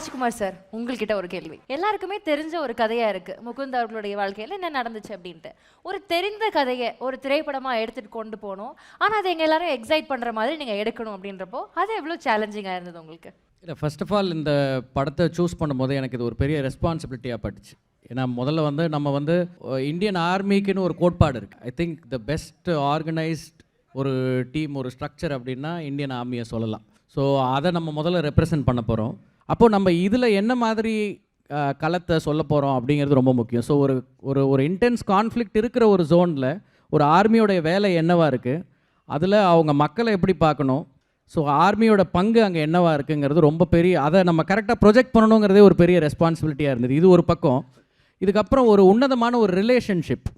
Rajkumar sir, உங்கள்கிட்ட ஒரு கேள்வி. எல்லாருக்குமே தெரிஞ்ச ஒரு கதையா இருக்கு முகுந்த் அவர்களுடைய வாழ்க்கையில என்ன நடந்துச்சு அப்படின்ட்டு. ஒரு தெரிந்த கதையை ஒரு திரைப்படமா எடுத்துட்டு கொண்டு போகணும், ஆனா அதை எங்க எல்லாரும் எக்ஸைட் பண்ற மாதிரி நீங்க எடுக்கணும் அப்படின்றப்போ அது எவ்வளவு சேலஞ்சிங்கா இருந்தது உங்களுக்கு? இல்லை, ஃபர்ஸ்ட் ஆஃப் ஆல் இந்த படத்தை சூஸ் பண்ணும்போது எனக்கு இது ஒரு பெரிய ரெஸ்பான்சிபிலிட்டியாக பட்டுச்சு. ஏன்னா முதல்ல வந்து நம்ம வந்து இந்தியன் ஆர்மிக்குன்னு ஒரு கோட்பாடு இருக்குது. I think the best organised ஒரு டீம், ஒரு ஸ்ட்ரக்சர் அப்படின்னா இந்தியன் ஆர்மியை சொல்லலாம். ஸோ அதை நம்ம முதல்ல ரெப்ரசன்ட் பண்ண போகிறோம். அப்போது நம்ம இதில் என்ன மாதிரி களத்தை சொல்ல போகிறோம் அப்படிங்கிறது ரொம்ப முக்கியம். ஸோ ஒரு ஒரு ஒரு இன்டென்ஸ் கான்ஃப்ளிக்ட் இருக்கிற ஒரு ஜோனில் ஒரு ஆர்மியோடைய வேலை என்னவாக இருக்குது, அதில் அவங்க மக்களை எப்படி பார்க்கணும், ஸோ ஆர்மியோட பங்கு அங்கே என்னவாக இருக்குங்கிறது ரொம்ப பெரிய, அதை நம்ம கரெக்டாக ப்ரொஜெக்ட் பண்ணணுங்கிறதே ஒரு பெரிய ரெஸ்பான்சிபிலிட்டியாக இருந்தது. இது ஒரு பக்கம். இதுக்கப்புறம் ஒரு உன்னதமான ஒரு ரிலேஷன்ஷிப்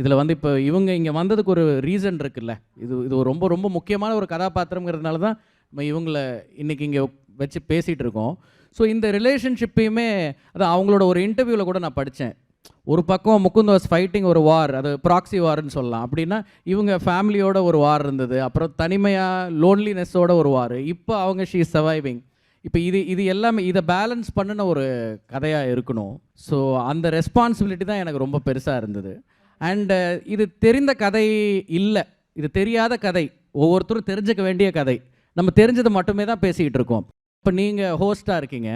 இதில் வந்து இப்போ இவங்க இங்கே வந்ததுக்கு ஒரு ரீசன் இருக்குல்ல. இது ரொம்ப ரொம்ப முக்கியமான ஒரு கதாபாத்திரங்கிறதுனால தான் நம்ம இவங்களை இன்றைக்கி இங்கே வச்சு பேசிகிட்டு இருக்கோம். ஸோ இந்த ரிலேஷன்ஷிப்பையுமே அதான் அவங்களோட ஒரு இன்டர்வியூவில் கூட நான் படித்தேன். ஒரு பக்கம் முகுந்த் வாஸ் ஃபைட்டிங் ஒரு வார், அது ப்ராக்ஸி வார்னு சொல்லலாம். அப்படின்னா இவங்க ஃபேமிலியோட ஒரு வார் இருந்தது, அப்புறம் தனிமையாக லோன்லினஸோட ஒரு வார், இப்போ அவங்க ஷீ இஸ் சர்வைவிங். இப்போ இது எல்லாமே இதை பேலன்ஸ் பண்ணின ஒரு கதையாக இருக்கணும். ஸோ அந்த ரெஸ்பான்சிபிலிட்டி தான் எனக்கு ரொம்ப பெருசாக இருந்தது. அண்டு இது தெரிந்த கதை இல்லை, இது தெரியாத கதை, ஒவ்வொருத்தரும் தெரிஞ்சுக்க வேண்டிய கதை. நம்ம தெரிஞ்சது மட்டுமே தான் பேசிக்கிட்டு இருக்கோம். இப்போ நீங்கள் ஹோஸ்ட்டாக இருக்கீங்க,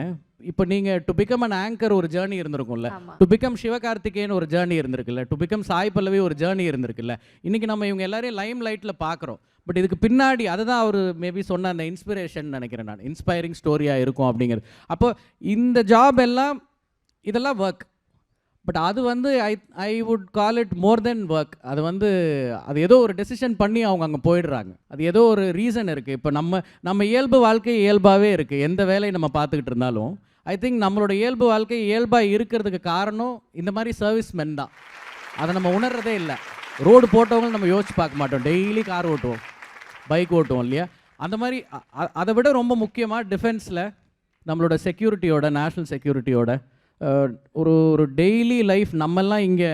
இப்போ நீங்கள் டு பிகம் அன் ஆங்கர் ஒரு ஜேர்னி இருந்திருக்கும்ல, டு பிகம் சிவகார்த்திகேயன் ஒரு journey இருந்திருக்குல்ல, to become Sai Pallavi ஒரு ஜேர்னி இருந்திருக்குல்ல. இன்றைக்கி நம்ம இவங்க எல்லாரையும் லைம் லைட்டில் பார்க்குறோம். பட் இதுக்கு பின்னாடி அதுதான் அவர் மேபி சொன்ன அந்த இன்ஸ்பிரேஷன் நினைக்கிறேன் நான், இன்ஸ்பைரிங் ஸ்டோரியாக இருக்கும் அப்படிங்கிறது. அப்போ இந்த ஜாப் எல்லாம் இதெல்லாம் ஒர்க், பட் அது வந்து I would call it more then work. அது வந்து அது ஏதோ ஒரு டெசிஷன் பண்ணி அவங்க அங்கே போயிடுறாங்க, அது ஏதோ ஒரு ரீசன் இருக்குது. இப்போ நம்ம இயல்பு வாழ்க்கை இயல்பாகவே இருக்குது, எந்த வேலையை நம்ம பார்த்துக்கிட்டு இருந்தாலும். ஐ திங்க் நம்மளோட இயல்பு வாழ்க்கை இயல்பாக இருக்கிறதுக்கு காரணம் இந்த மாதிரி சர்வீஸ் மென் தான். அதை நம்ம உணர்றதே இல்லை. ரோடு போட்டவங்களும் நம்ம யோசிச்சு பார்க்க மாட்டோம், டெய்லி கார் ஓட்டுவோம், பைக் ஓட்டுவோம் இல்லையா. அந்த மாதிரி அதை விட ரொம்ப முக்கியமாக டிஃபென்ஸில் நம்மளோட செக்யூரிட்டியோட, நேஷ்னல் செக்யூரிட்டியோட ஒரு டெய்லி லைஃப், நம்மெல்லாம் இங்கே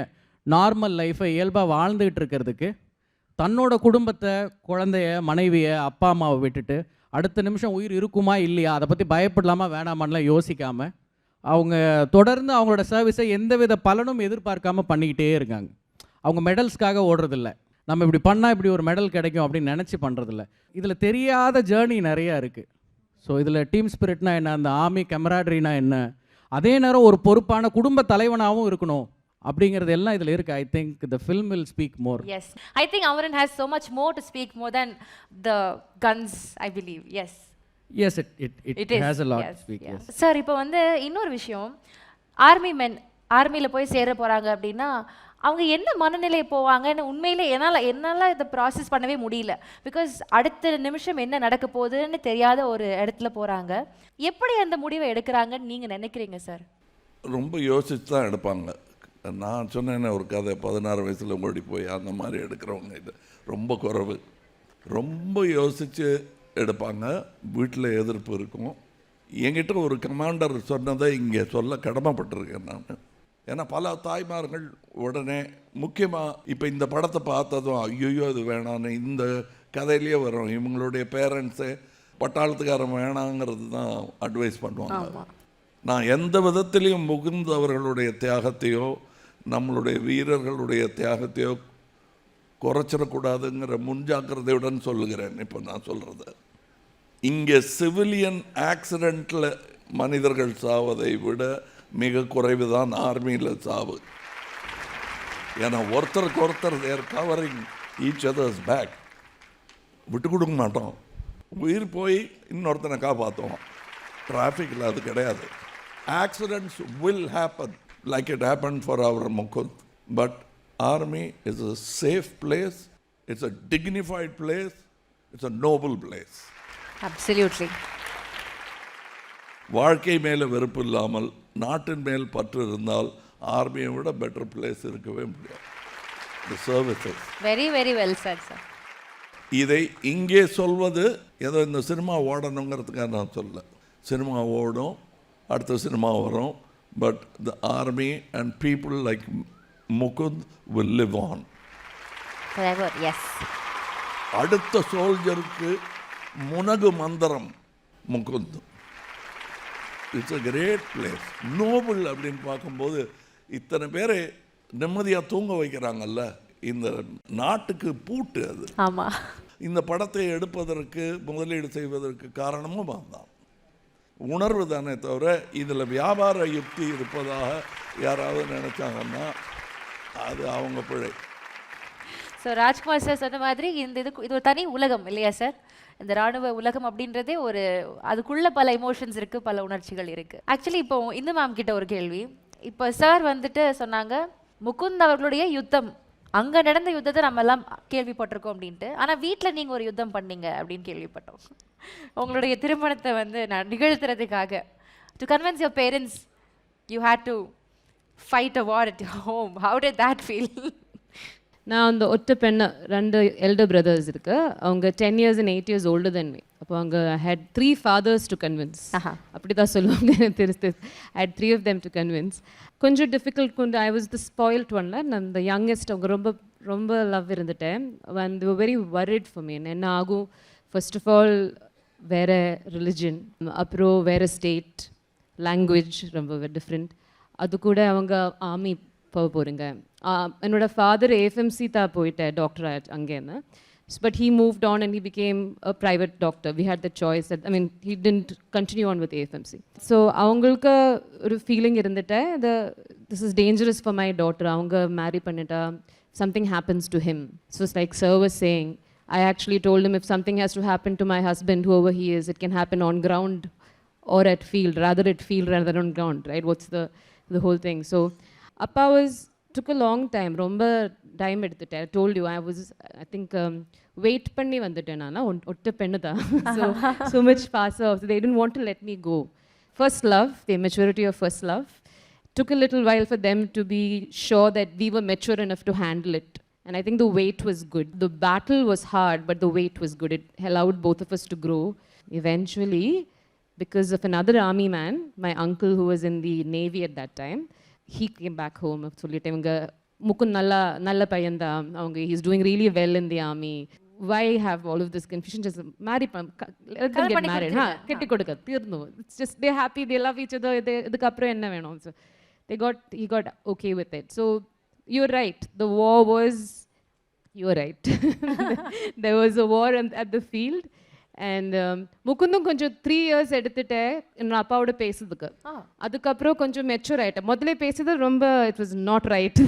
நார்மல் லைஃப்பை இயல்பாக வாழ்ந்துக்கிட்டு இருக்கிறதுக்கு தன்னோட குடும்பத்தை, குழந்தைய, மனைவியை, அப்பா அம்மாவை விட்டுட்டு அடுத்த நிமிஷம் உயிர் இருக்குமா இல்லையா, அதை பற்றி பயப்படலாமா வேணாமான்லாம் யோசிக்காமல் அவங்க தொடர்ந்து அவங்களோட சர்வீஸை எந்தவித பலனும் எதிர்பார்க்காமல் பண்ணிக்கிட்டே இருக்காங்க. அவங்க மெடல்ஸ்க்காக ஓடுறதில்ல, நம்ம இப்படி பண்ணால் இப்படி ஒரு மெடல் கிடைக்கும் அப்படின்னு நினச்சி பண்ணுறதில்ல. இதில் தெரியாத ஜேர்னி நிறையா இருக்குது. ஸோ இதில் டீம் ஸ்பிரிட்னா என்ன, அந்த ஆர்மி கெமராட்ரினா என்ன, அதே நேரம் ஒரு பொறுப்பான குடும்ப தலைவனாகவும் இருக்கணும் அப்படிங்கிறது எல்லாம் இதில் இருக்குது. I think the film will speak more. Yes, I think Amaran has so much more to speak more than the guns, I believe. Yes. Yes, it has a lot to speak. Yes. Sir, இப்போ வந்து இன்னொரு விஷயம், army மென் ஆர்மியில் போய் சேர போகிறாங்க அப்படின்னா அவங்க என்ன மனநிலை போவாங்கன்னு உண்மையிலே என்னால் இதை ப்ராசஸ் பண்ணவே முடியல. பிகாஸ் அடுத்த நிமிஷம் என்ன நடக்க போகுதுன்னு தெரியாத ஒரு இடத்துல போகிறாங்க. எப்படி அந்த முடிவை எடுக்கிறாங்கன்னு நீங்கள் நினைக்கிறீங்க சார்? ரொம்ப யோசித்து தான் எடுப்பாங்க. நான் சொன்னேன்னு ஒரு கதை, 16 வயசில் ஓடி போய் அந்த மாதிரி எடுக்கிறவங்க இது ரொம்ப குறைவு. ரொம்ப யோசித்து எடுப்பாங்க. வீட்டில் எதிர்ப்பு இருக்கும். என்கிட்ட ஒரு கமாண்டர் சொன்னதை இங்கே சொல்ல கடமைப்பட்டிருக்கேன் நான். ஏன்னா பல தாய்மார்கள் உடனே, முக்கியமாக இப்போ இந்த படத்தை பார்த்ததும் ஐயோ அது வேணான்னு இந்த கதையிலேயே வரும், இவங்களுடைய பேரண்ட்ஸு பட்டாளத்துக்காரன் வேணாங்கிறது தான் அட்வைஸ் பண்ணுவாங்க. நான் எந்த விதத்திலையும் முகுந்த் அவர்களுடைய தியாகத்தையோ நம்மளுடைய வீரர்களுடைய தியாகத்தையோ குறைச்சிடக்கூடாதுங்கிற முன்ஜாக்கிரதையுடன் சொல்லுகிறேன். இப்போ நான் சொல்கிறது, இங்கே சிவிலியன் ஆக்சிடெண்ட்டில் மனிதர்கள் சாவதை விட மிக குறைவு தான் ஆர்மியில் சாவு. ஏன்னா ஒருத்தருக்கு ஒருத்தர் தேர் கவரிங் ஈச் அதர்ஸ் பேக், விட்டு கொடுக்க மாட்டோம். உயிர் போய் இன்னொருத்தனை காப்பாற்றுவோம். டிராஃபிக்கில் அது கிடையாது. Accidents will happen like it happen for our Mukund. But army is a safe place, it's a dignified place, it's a noble place. Absolutely. வாழ்க்கை மேலே வெறுப்பு இல்லாமல் நாட்டின் மேல் பற்று இருந்தால் ஆர்மியை விட பெட்டர் பிளேஸ் இருக்கவே முடியாது. The services. Very very well sir. Sir, இதை இங்கே சொல்வது ஏதோ இந்த சினிமா ஓடணுங்கிறதுக்காக நான் சொல்ல. சினிமா ஓடும், அடுத்த சினிமா வரும். But the army and people like Mukund will live on. Yes. அடுத்த சோல்ஜருக்கு முனகு மந்திரம் Mukund. It's a great place. Noble அப்படின்னு பார்க்கும்போது இத்தனை பேரை நிம்மதியாக தூங்க வைக்கிறாங்கல்ல, இந்த நாட்டுக்கு பூட்டு அது. ஆமாம், இந்த படத்தை எடுப்பதற்கு முதலீடு செய்வதற்கு காரணமும் அதுதான். உணர்வு தானே தவிர இதில் வியாபார யுக்தி இருப்பதாக யாராவது நினச்சாங்கன்னா அது அவங்க பிழை. ஸோ ராஜ்குமார் சார் சொன்ன மாதிரி இது ஒரு தனி உலகம் இல்லையா சார்? இந்த ராணுவ உலகம் அப்படின்றதே ஒரு அதுக்குள்ள பல எமோஷன்ஸ் இருக்குது, பல உணர்ச்சிகள் இருக்குது. ஆக்சுவலி இப்போ இந்து மேம் கிட்ட ஒரு கேள்வி. இப்போ சார் வந்துட்டு சொன்னாங்க முகுந்த் அவர்களுடைய யுத்தம், அங்கே நடந்த யுத்தத்தை நம்ம எல்லாம் கேள்விப்பட்டிருக்கோம் அப்படின்ட்டு. ஆனால் வீட்டில் நீங்கள் ஒரு யுத்தம் பண்ணீங்க அப்படின்னு கேள்விப்பட்டோம். உங்களுடைய திருமணத்தை வந்து நான் நிகழ்த்துறதுக்காக to convince your parents you had to fight a war at home. How did that feel? நான் அந்த ஒற்றை பெண்ணை 2 எல்டர் பிரதர்ஸ் இருக்கு. அவங்க 10 years and 8 years older than me. அப்போ அவங்க had 3 fathers to convince. அப்படி தான் சொல்லுவாங்க எனக்கு தெரிஞ்சு. I had 3 of them to convince. கொஞ்சம் difficult. I was the spoilt one. நான் the youngest. அவங்க ரொம்ப ரொம்ப லவ் இருந்துட்டேன். and they were very worried for me. என்ன ஆகும், ஃபர்ஸ்ட் ஆஃப் ஆல் வேற ரிலிஜன், அப்புறம் வேற ஸ்டேட், லாங்குவேஜ் ரொம்ப டிஃப்ரெண்ட். அது கூட அவங்க ஆர்மி போக போகிறீங்க. என்னோட ஃபாதர் ஏஎஃப்எம்சி தான் போயிட்டேன் டாக்டர் அங்கேருந்து. But he moved on and he became a private doctor. We had the choice. I mean he didn't continue on with AFMC. So அவங்களுக்கு ஒரு ஃபீலிங் இருந்துட்டேன், this is dangerous for my daughter. அவங்க marry பண்ணிட்டா something happens to him. So it's like sir was saying, I actually told him if something has to happen to my husband, whoever he is, it can happen on ground or at field, rather at field rather than on ground, right? What's the whole thing? So Appa took a long time, romba time எடுத்துட்டேன். I told you I think wait பண்ணி வந்துட்டேன். நான் ஒட்ட பெண்ணு தான். So much faster. So they didn't want to let me go. First love, the immaturity of first love, took a little while for them to be sure that we were mature enough to handle it. And I think the wait was good. The battle was hard, but the wait was good. It allowed both of us to grow. Eventually, because of another army man, my uncle who was in the Navy at that time, he came back home. Mukund nalla payan da. He's doing really well in the army. Why have all of this confusion? Just marry, let them get married. Ketti kodukka thirnu. It's just they're happy, they love each other. Idukku apra enna venum. So he got okay with it. So you're right. The war was, you're right. There was a war at the field. And முகுந்தும் கொஞ்சம் 3 years எடுத்துட்டேன் என்னோட அப்பாவோட பேசுறதுக்கு. அதுக்கப்புறம் கொஞ்சம் mature ஆகிட்டேன். முதல்ல பேசுறது ரொம்ப it was not right.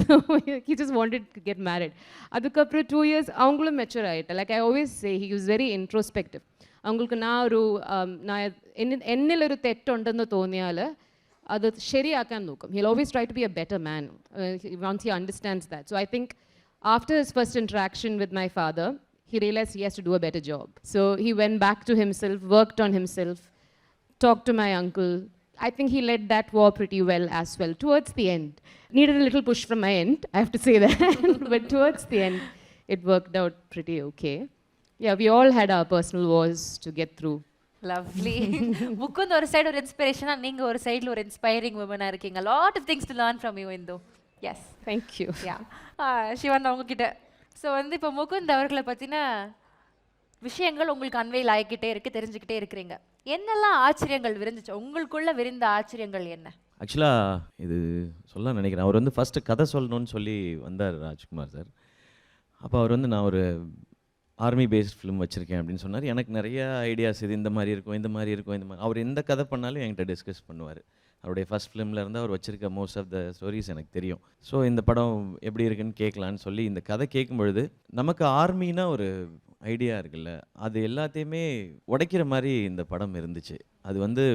He just wanted to get married. அதுக்கப்புறம் 2 years அவங்களும் மெச்சூர் ஆகிட்டேன். Like I always say he was very introspective. அவங்களுக்கு நான் എന്നിൽ ഒരു തെറ്റുണ്ടെന്ന് തോന്നിയാൽ അത് ശരിയാക്കാൻ നോക്കും. He'll always try to be a better man once he understands that. So I think after his first interaction with my father, he realized he has to do a better job. So he went back to himself, worked on himself, talked to my uncle. I think he led that war pretty well as well. Towards the end, needed a little push from my end, I have to say that. But towards the end, it worked out pretty okay. Yeah, we all had our personal wars to get through. Lovely. Mukund ஒரு side ஒரு இன்ஸ்பிரேஷனா, நீங்க ஒரு சைடுல ஒரு inspiring வுமனா இருக்கீங்க. Lot of things to learn from you Indhu. Yes, thank you. Yeah சிவன் உங்ககிட்ட. ஸோ வந்து இப்போ முகுந்த் அவர்களை பற்றின விஷயங்கள் உங்களுக்கு அன்வைல் ஆகிக்கிட்டே இருக்குது, தெரிஞ்சுக்கிட்டே இருக்கிறீங்க. என்னெல்லாம் ஆச்சரியங்கள் விரிஞ்சிச்சு உங்களுக்குள்ள? விரிந்த ஆச்சரியங்கள் என்ன? ஆக்சுவலாக இது சொல்ல நினைக்கிறேன். அவர் வந்து ஃபஸ்ட்டு கதை சொல்லணும்னு சொல்லி வந்தார் ராஜ்குமார் சார். அப்போ அவர் வந்து நான் ஒரு ஆர்மி பேஸ்ட் ஃபிலிம் வச்சுருக்கேன் அப்படின்னு சொன்னார். எனக்கு நிறைய ஐடியாஸ், இது இந்த மாதிரி இருக்கும், இந்த மாதிரி இருக்கும், இந்த மாதிரி. அவர் எந்த கதை பண்ணாலும் என்கிட்ட டிஸ்கஸ் பண்ணுவார். அவருடைய ஃபஸ்ட் ஃபிலிம்லேருந்து அவர் வச்சுருக்க மோஸ்ட் ஆஃப் த ஸ்டோரிஸ் எனக்கு தெரியும். ஸோ இந்த படம் எப்படி இருக்குன்னு கேட்கலான்னு சொல்லி இந்த கதை கேட்கும்பொழுது நமக்கு ஆர்மினா ஒரு ஐடியா இருக்குல்ல, அது எல்லாத்தையுமே உடைக்கிற மாதிரி இந்த படம் இருந்துச்சு. அது வந்து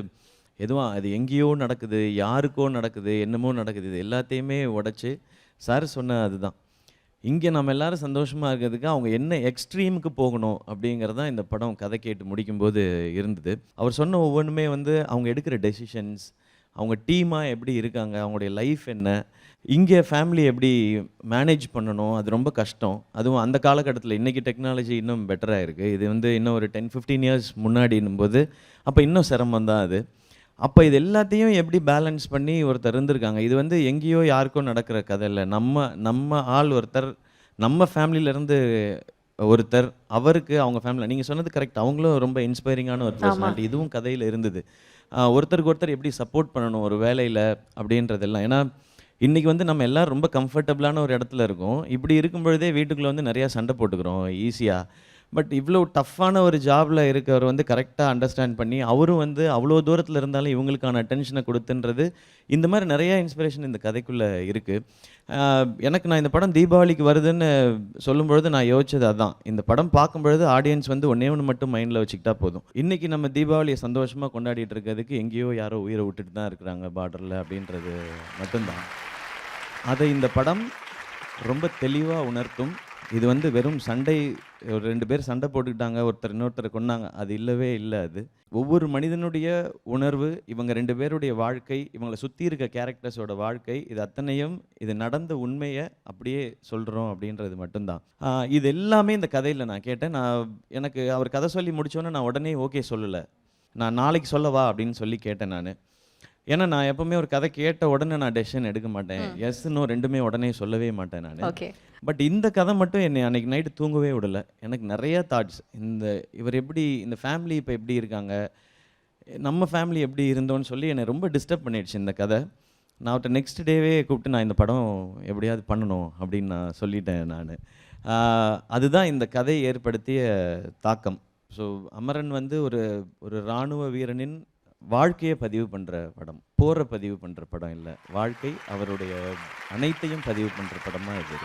எதுவும் அது எங்கேயோ நடக்குது, யாருக்கோ நடக்குது, என்னமோ நடக்குது, இது எல்லாத்தையுமே உடைச்சி சார் சொன்ன அதுதான். இங்கே நம்ம எல்லோரும் சந்தோஷமாக இருக்கிறதுக்கு அவங்க என்ன எக்ஸ்ட்ரீமுக்கு போகணும் அப்படிங்கிறது தான் இந்த படம் கதை கேட்டு முடிக்கும்போது இருந்தது. அவர் சொன்ன ஒவ்வொன்றுமே வந்து அவங்க எடுக்கிற டெசிஷன்ஸ், அவங்க டீமாக எப்படி இருக்காங்க, அவங்களுடைய லைஃப் என்ன, இங்கே ஃபேமிலி எப்படி மேனேஜ் பண்ணணும், அது ரொம்ப கஷ்டம். அதுவும் அந்த காலகட்டத்தில் இன்றைக்கி டெக்னாலஜி இன்னும் பெட்டராக இருக்குது. இது வந்து இன்னும் ஒரு 10-15 years முன்னாடின்னும்போது அப்போ இன்னும் சிரமம் தான் அது. அப்போ இது எல்லாத்தையும் எப்படி பேலன்ஸ் பண்ணி ஒருத்தர் இருந்திருக்காங்க. இது வந்து எங்கேயோ யாருக்கோ நடக்கிற கதை இல்லை. நம்ம ஆள் ஒருத்தர், நம்ம ஃபேமிலியிலேருந்து ஒருத்தர், அவருக்கு அவங்க ஃபேமிலி. நீங்கள் சொன்னது கரெக்ட், அவங்களும் ரொம்ப இன்ஸ்பைரிங்கான ஒரு பர்சனாலிட்டி. இதுவும் கதையில் இருந்தது. ஒருத்தருக்கு ஒருத்தர் எப்படி சப்போர்ட் பண்ணணும் ஒரு வேலையில் அப்படின்றதெல்லாம். ஏன்னா இன்றைக்கி வந்து நம்ம எல்லோரும் ரொம்ப கம்ஃபர்டபுளான ஒரு இடத்துல இருக்கோம். இப்படி இருக்கும் பொழுதே வீட்டுக்குள்ளே வந்து நிறையா சண்டை போட்டுக்கிறோம் ஈஸியாக. பட் இவ்வளோ டஃப்பான ஒரு ஜாபில் இருக்கவர் வந்து கரெக்டாக அண்டர்ஸ்டாண்ட் பண்ணி அவரும் வந்து அவ்வளோ தூரத்தில் இருந்தாலும் இவங்களுக்கான அட்டென்ஷனை கொடுத்துன்றது, இந்த மாதிரி நிறையா இன்ஸ்பிரேஷன் இந்த கதைக்குள்ளே இருக்குது. எனக்கு நான் இந்த படம் தீபாவளிக்கு வருதுன்னு சொல்லும்பொழுது நான் யோசிச்சது அதுதான். இந்த படம் பார்க்கும்பொழுது ஆடியன்ஸ் வந்து ஒன்றே ஒன்று மட்டும் மைண்டில் வச்சுக்கிட்டா போதும். இன்றைக்கி நம்ம தீபாவளியை சந்தோஷமாக கொண்டாடிட்டு இருக்கிறதுக்கு எங்கேயோ யாரோ உயிரை விட்டுட்டு தான் இருக்கிறாங்க பார்டரில் அப்படின்றது மட்டும்தான். அதை இந்த படம் ரொம்ப தெளிவாக உணர்த்தும். இது வந்து வெறும் சண்டை, ஒரு 2 பேர் சண்டை போட்டுக்கிட்டாங்க, ஒருத்தர் இன்னொருத்தரை கொன்னாங்க, அது இல்லவே இல்லை. அது ஒவ்வொரு மனிதனுடைய உணர்வு, இவங்க 2 பேருடைய வாழ்க்கை, இவங்களை சுற்றி இருக்க கேரக்டர்ஸோட வாழ்க்கை, இது அத்தனையும் இது நடந்த உண்மையை அப்படியே சொல்கிறோம் அப்படின்றது மட்டும்தான். இது எல்லாமே இந்த கதையில் நான் கேட்டேன். எனக்கு அவர் கதை சொல்லி முடித்தோன்னே நான் உடனே ஓகே சொல்லலை. நான் நாளைக்கு சொல்லவா அப்படின்னு சொல்லி கேட்டேன் நான். ஏன்னா நான் எப்பவுமே ஒரு கதை கேட்ட உடனே நான் டெசிஷன் எடுக்க மாட்டேன். எஸ் நோ ரெண்டுமே உடனே சொல்லவே மாட்டேன் நான். பட் இந்த கதை மட்டும் என்னை அன்றைக்கி நைட்டு தூங்கவே விடலை. எனக்கு நிறைய தாட்ஸ். இவர் எப்படி, இந்த ஃபேமிலி இப்போ எப்படி இருக்காங்க, நம்ம ஃபேமிலி எப்படி இருந்தோன்னு சொல்லி என்னை ரொம்ப டிஸ்டர்ப் பண்ணிடுச்சு இந்த கதை. நான் அவர்கிட்ட நெக்ஸ்ட் டேவே கூப்பிட்டு நான் இந்த படம் எப்படியாவது பண்ணணும் அப்படின்னு நான் சொல்லிட்டேன் நான். அதுதான் இந்த கதை ஏற்படுத்திய தாக்கம். ஸோ அமரன் வந்து ஒரு இராணுவ வீரனின் வாழ்க்கையை பதிவு பண்ணுற படம், போரை பதிவு பண்ணுற படம் இல்லை. வாழ்க்கை, அவருடைய அனைத்தையும் பதிவு பண்ணுற படமாக இது.